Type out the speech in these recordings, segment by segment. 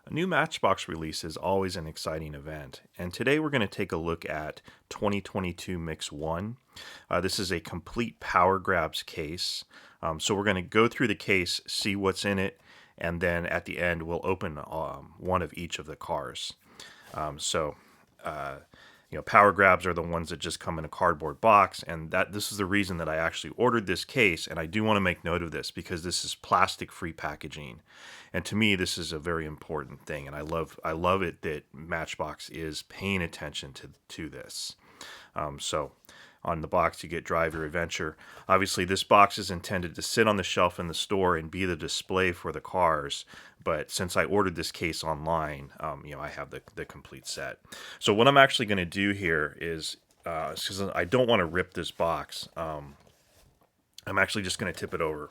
A new Matchbox release is always an exciting event, and today we're going to take a look at 2022 Mix 1. This is a complete Powergrabs case, so we're going to go through the case, see what's in it, and then at the end we'll open one of each of the cars. Powergrabs are the ones that just come in a cardboard box, and this is the reason that I actually ordered this case, and I do want to make note of this because this is plastic-free packaging. And to me, this is a very important thing, and I love it that Matchbox is paying attention to this. So on the box, you get Drive Your Adventure. Obviously, this box is intended to sit on the shelf in the store and be the display for the cars. But since I ordered this case online, I have the complete set. So what I'm actually going to do here is, because I don't want to rip this box, I'm actually just going to tip it over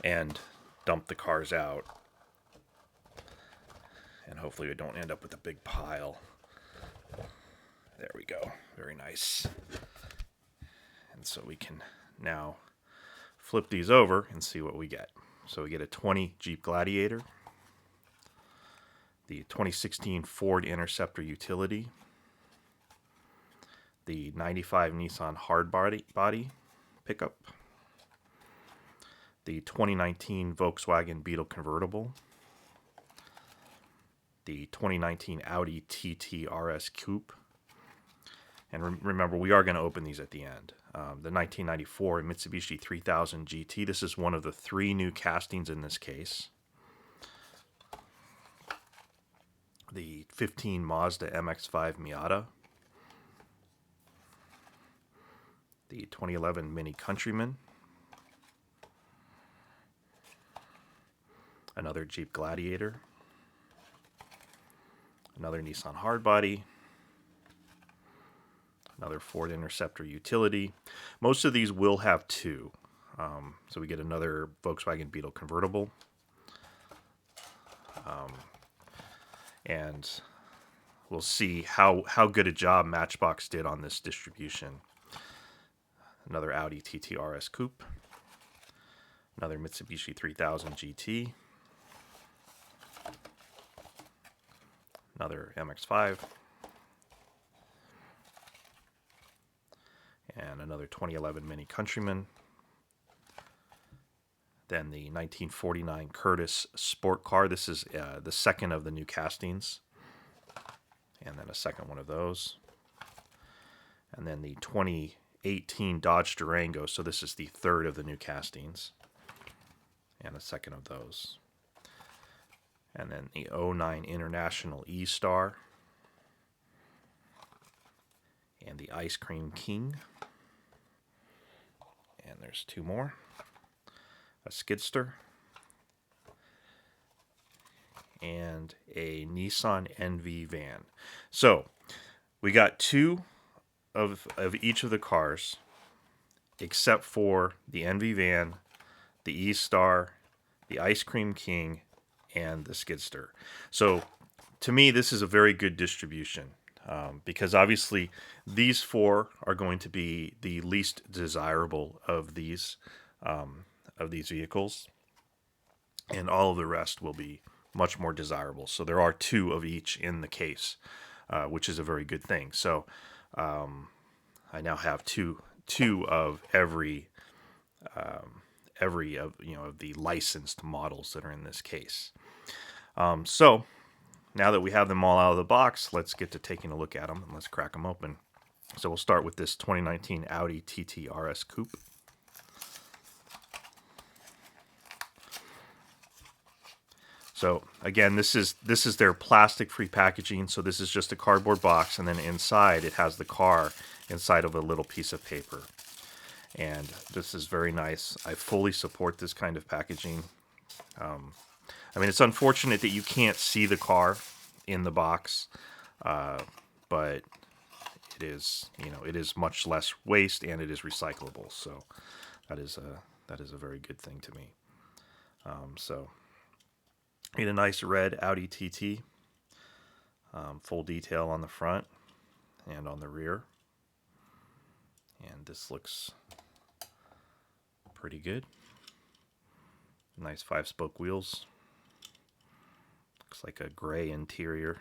and dump the cars out. And hopefully we don't end up with a big pile. There we go. Very nice. And so we can now flip these over and see what we get. So we get a 20 Jeep Gladiator, the 2016 Ford Interceptor Utility, the 95 Nissan Hardbody pickup, the 2019 Volkswagen Beetle Convertible, the 2019 Audi Tt Rs Coupe, and remember, we are going to open these at the end. The 1994 Mitsubishi 3000gt. This is one of the 3 new castings in this case. The 15 Mazda MX-5 Miata. The 2011 Mini Countryman. Another Jeep Gladiator. Another Nissan Hardbody. Another Ford Interceptor Utility. Most of these will have 2. So we get another Volkswagen Beetle Convertible. And we'll see how good a job Matchbox did on this distribution. Another Audi Tt Rs Coupe. Another Mitsubishi 3000gt. Another MX-5. And another 2011 Mini Countryman. Then the 1949 Kurtis sport car. This is the second of the new castings. And then a second one of those. And then the 2018 Dodge Durango. So this is the third of the new castings. And a second of those. And then the 09 International E-Star. And the Ice Cream King. And there's 2 more. A Skidster. And a Nissan NV van. So, we got 2 of each of the cars, except for the NV van, the E-Star, the Ice Cream King, and the Skidster. So, to me, this is a very good distribution. Because obviously these 4 are going to be the least desirable of these vehicles, and all of the rest will be much more desirable. So there are 2 of each in the case, which is a very good thing. So I now have two of every of the licensed models that are in this case. So now that we have them all out of the box, let's get to taking a look at them, and let's crack them open. So we'll start with this 2019 Audi Tt Rs Coupe. So again, this is their plastic-free packaging. So this is just a cardboard box, and then inside it has the car inside of a little piece of paper. And this is very nice. I fully support this kind of packaging. I mean, it's unfortunate that you can't see the car in the box, but it is much less waste, and it is recyclable. So that is a very good thing to me. So, need a nice red Audi TT, full detail on the front and on the rear, and this looks pretty good. Nice 5-spoke wheels. Looks like a gray interior.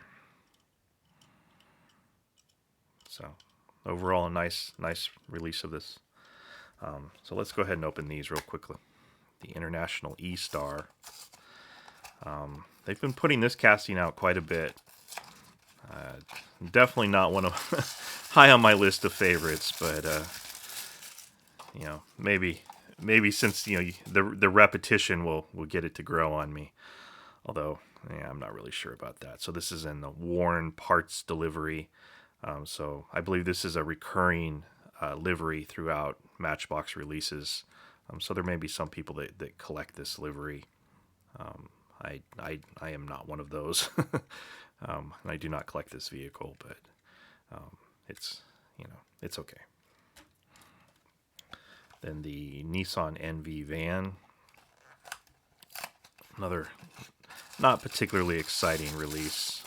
So overall, a nice release of this. So let's go ahead and open these real quickly. The International E-Star. They've been putting this casting out quite a bit. Definitely not one of high on my list of favorites, but you know, maybe since the repetition will get it to grow on me. Although, yeah, I'm not really sure about that. So this is in the worn parts delivery. So I believe this is a recurring livery throughout Matchbox releases. So there may be some people that collect this livery. I am not one of those. And I do not collect this vehicle, but it's okay. Then the Nissan NV van. Another not particularly exciting release,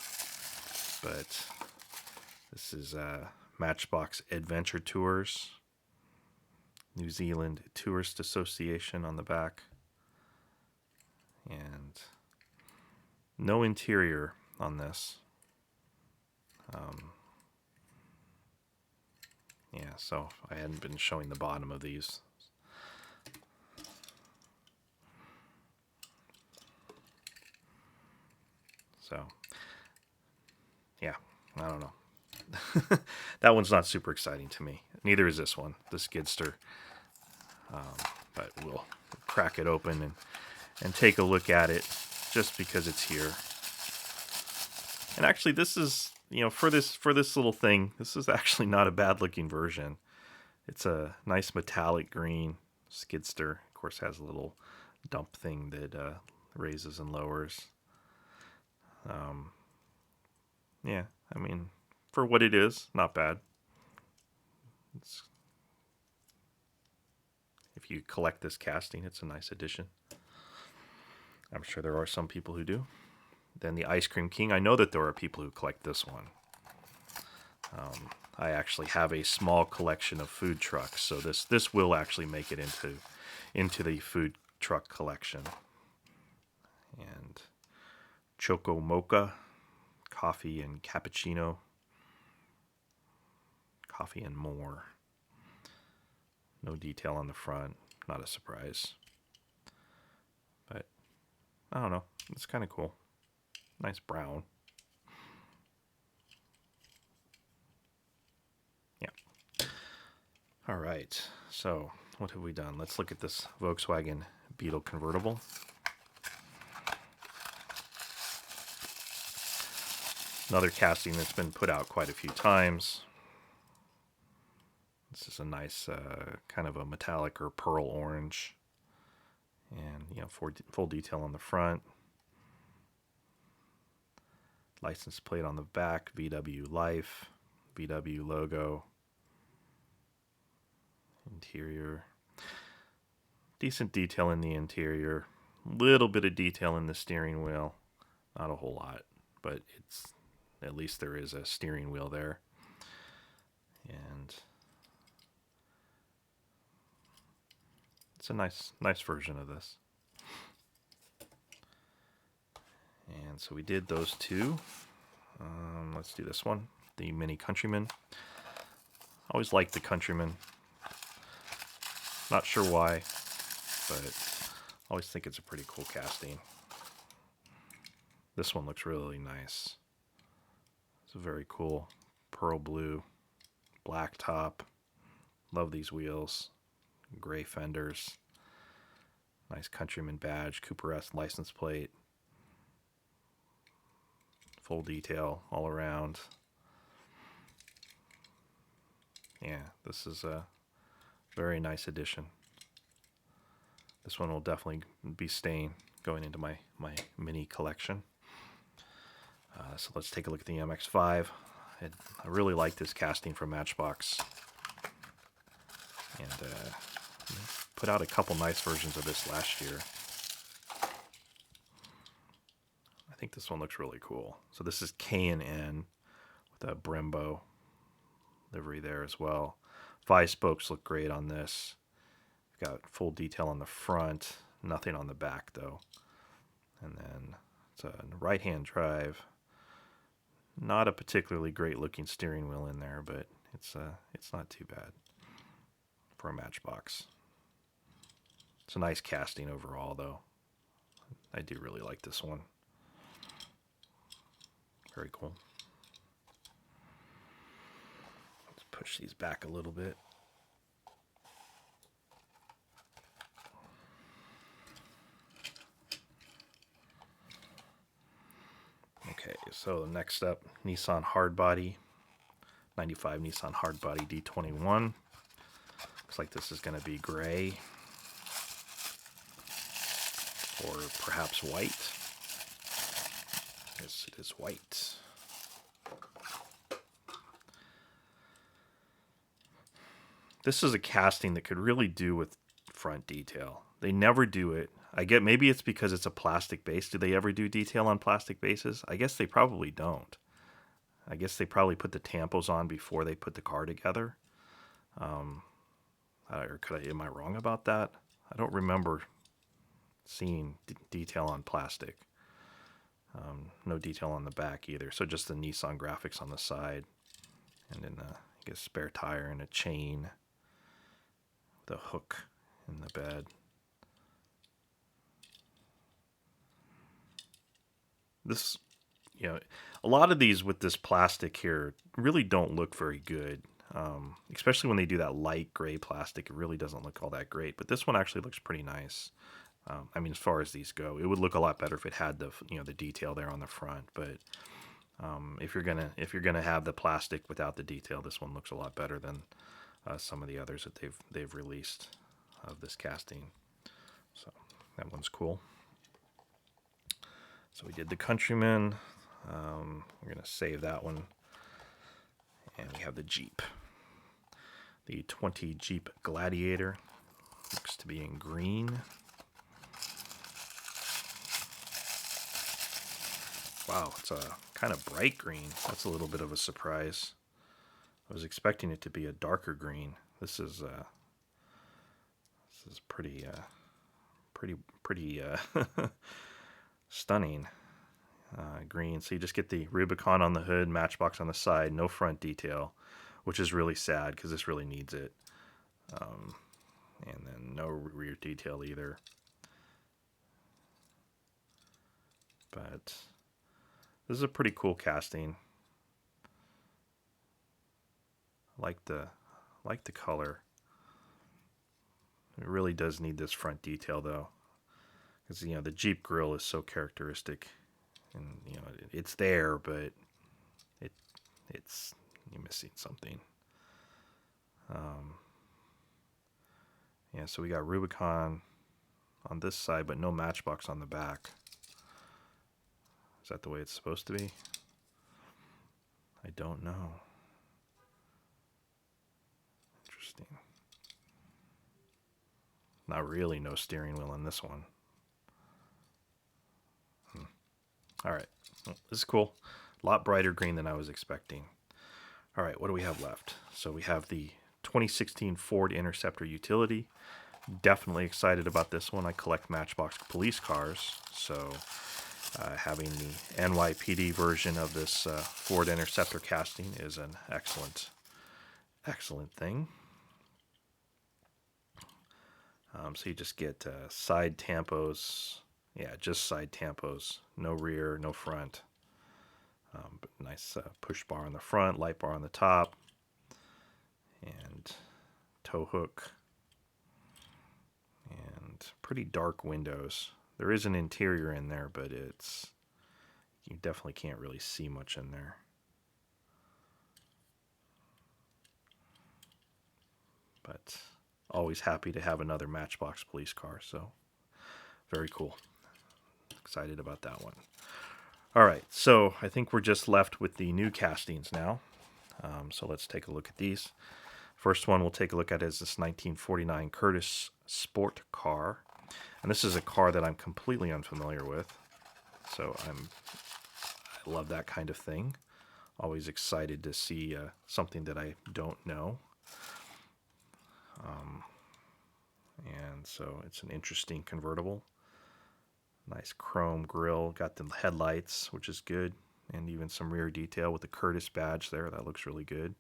but this is Matchbox Adventure Tours, New Zealand Tourist Association on the back, and no interior on this. Yeah, so I hadn't been showing the bottom of these. So, yeah, I don't know. That one's not super exciting to me. Neither is this one, the Skidster. But we'll crack it open and take a look at it just because it's here. And actually, this is, for this little thing, this is actually not a bad looking version. It's a nice metallic green Skidster. Of course, has a little dump thing that raises and lowers. Yeah, I mean, for what it is, not bad. If you collect this casting, it's a nice addition. I'm sure there are some people who do. Then the Ice Cream King. I know that there are people who collect this one. I actually have a small collection of food trucks, so this will actually make it into the food truck collection. And Choco Mocha, coffee and cappuccino, coffee and more. No detail on the front, not a surprise. But I don't know, it's kind of cool. Nice brown. Yeah. All right, so what have we done? Let's look at this Volkswagen Beetle convertible. Another casting that's been put out quite a few times. This is a nice kind of a metallic or pearl orange. And, full detail on the front. License plate on the back, VW Life, VW logo. Interior. Decent detail in the interior. Little bit of detail in the steering wheel. Not a whole lot, but at least there is a steering wheel there. And it's a nice version of this. And so we did those two. Let's do this one, the Mini Countryman. Always liked the Countryman. Not sure why, but I always think it's a pretty cool casting. This one looks really nice. It's a very cool pearl blue, black top. Love these wheels. Gray fenders. Nice Countryman badge, Cooper S license plate. Full detail all around. Yeah, this is a very nice addition. This one will definitely be staying going into my mini collection. So let's take a look at the MX-5. I really like this casting from Matchbox. And put out a couple nice versions of this last year. I think this one looks really cool. So this is K&N with a Brembo livery there as well. 5 spokes look great on this. Got full detail on the front, nothing on the back though. And then It's a right-hand drive. Not a particularly great-looking steering wheel in there, but it's not too bad for a Matchbox. It's a nice casting overall, though. I do really like this one. Very cool. Let's push these back a little bit. Okay, so next up, Nissan Hardbody, 95 Nissan Hardbody D21. Looks like this is going to be gray or perhaps white. Yes, it is white. This is a casting that could really do with front detail. They never do it. I get maybe it's because it's a plastic base. Do they ever do detail on plastic bases? I guess they probably don't. I guess they probably put the tampos on before they put the car together. Or am I wrong about that? I don't remember seeing detail on plastic. No detail on the back either. So just the Nissan graphics on the side, and then I guess spare tire and a chain, the hook in the bed. This, a lot of these with this plastic here really don't look very good. Especially when they do that light gray plastic, it really doesn't look all that great. But this one actually looks pretty nice. I mean, as far as these go, it would look a lot better if it had the the detail there on the front. But if you're gonna have the plastic without the detail, this one looks a lot better than some of the others that they've released of this casting. So that one's cool. So we did the Countryman. We're gonna save that one, and we have the Jeep. The 20 Jeep Gladiator, looks to be in green. Wow, it's a kind of bright green. That's a little bit of a surprise. I was expecting it to be a darker green. This is pretty stunning green. So you just get the Rubicon on the hood, Matchbox on the side, no front detail, which is really sad because this really needs it. And then no rear detail either. But this is a pretty cool casting. I like the color. It really does need this front detail though, because the Jeep grille is so characteristic, and it's there, but you're missing something. Yeah, so we got Rubicon on this side, but no Matchbox on the back. Is that the way it's supposed to be? I don't know. Interesting. Not really no steering wheel in this one. All right, well, this is cool. A lot brighter green than I was expecting. All right, what do we have left? So we have the 2016 Ford Interceptor utility. Definitely excited about this one. I collect Matchbox police cars, so having the NYPD version of this Ford Interceptor casting is an excellent thing. So you just get side tampos. Yeah, just side tampos. No rear, no front. But nice push bar on the front, light bar on the top, and tow hook. And pretty dark windows. There is an interior in there, but you definitely can't really see much in there. But always happy to have another Matchbox police car, so very cool. Excited about that one. All right, so I think we're just left with the new castings now. So let's take a look at these. First one we'll take a look at is this 1949 Kurtis sport car. And this is a car that I'm completely unfamiliar with. So I love that kind of thing. Always excited to see something that I don't know. And so it's an interesting convertible. Nice chrome grille. Got the headlights, which is good. And even some rear detail with the Kurtis badge there. That looks really good.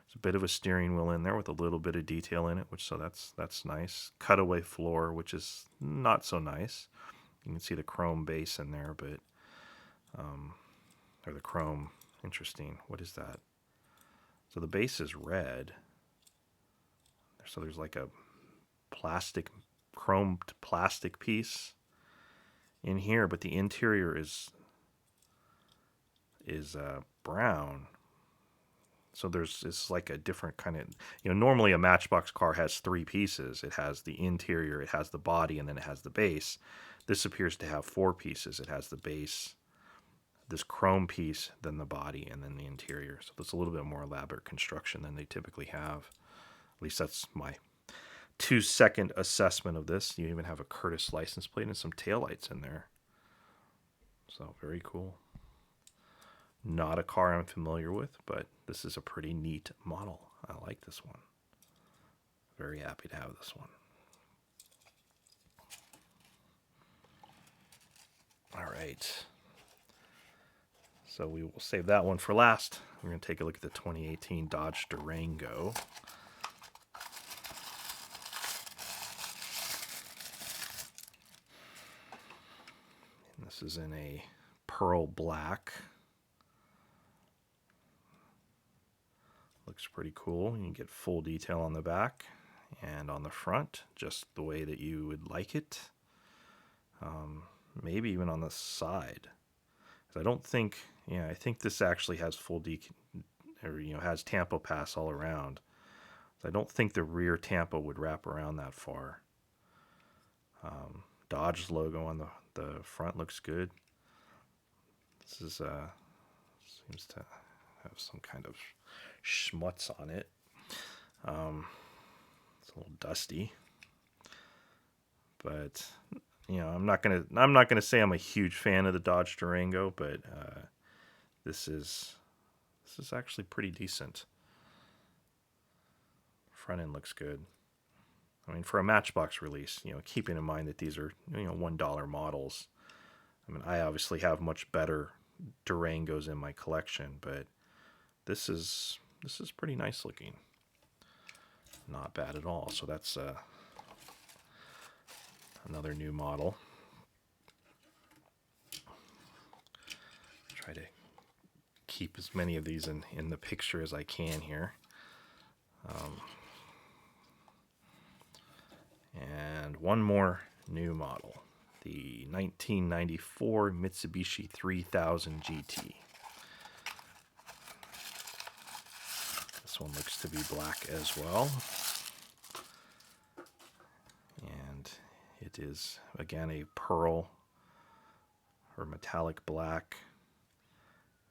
There's a bit of a steering wheel in there with a little bit of detail in it, so that's nice. Cutaway floor, which is not so nice. You can see the chrome base in there, but or the chrome. Interesting. What is that? So the base is red. So there's like a plastic, chromed plastic piece in here, but the interior is brown. So it's like a different kind of, normally a Matchbox car has three pieces. It has the interior, it has the body, and then it has the base. This appears to have four pieces. It has the base, this chrome piece, then the body, and then the interior. So it's a little bit more elaborate construction than they typically have. At least that's my 2-second assessment of this. You even have a Kurtis license plate and some taillights in there. So very cool. Not a car I'm familiar with, but this is a pretty neat model. I like this one. Very happy to have this one. All right. So we will save that one for last. We're going to take a look at the 2018 Dodge Durango. And this is in a pearl black. Looks pretty cool. You can get full detail on the back and on the front, just the way that you would like it. Maybe even on the side. I don't think, I think this actually has full has tampo pass all around. I don't think the rear tampo would wrap around that far. Dodge logo on the front looks good. This is seems to have some kind of schmutz on it. It's a little dusty, but I'm not gonna say I'm a huge fan of the Dodge Durango, but this is actually pretty decent. Front end looks good. I mean, for a Matchbox release, keeping in mind that these are $1 models. I mean, I obviously have much better Durangos in my collection, but this is pretty nice looking. Not bad at all. So that's another new model. Try to keep as many of these in the picture as I can here. And one more new model, the 1994 Mitsubishi 3000gt. This one looks to be black as well. And it is, again, a pearl or metallic black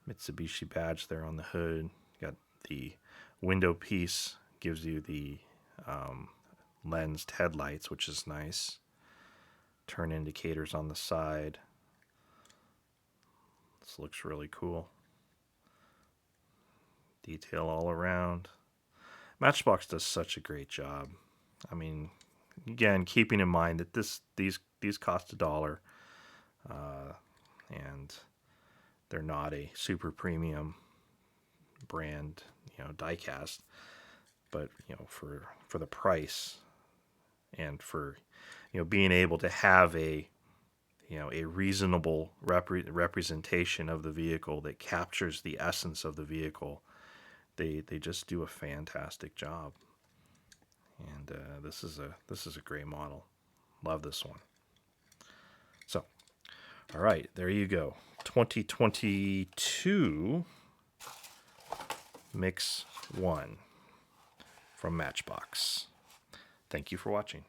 Mitsubishi badge there on the hood. Got the window piece, gives you the lensed headlights, which is nice. Turn indicators on the side. This looks really cool. Detail all around. Matchbox does such a great job. I mean, again, keeping in mind that these cost $1, and they're not a super premium brand, diecast, but for the price and for being able to have a reasonable representation of the vehicle that captures the essence of the vehicle, they just do a fantastic job. And this is a great model. Love this one. So, all right, there you go. 2022 Mix 1 from Matchbox. Thank you for watching.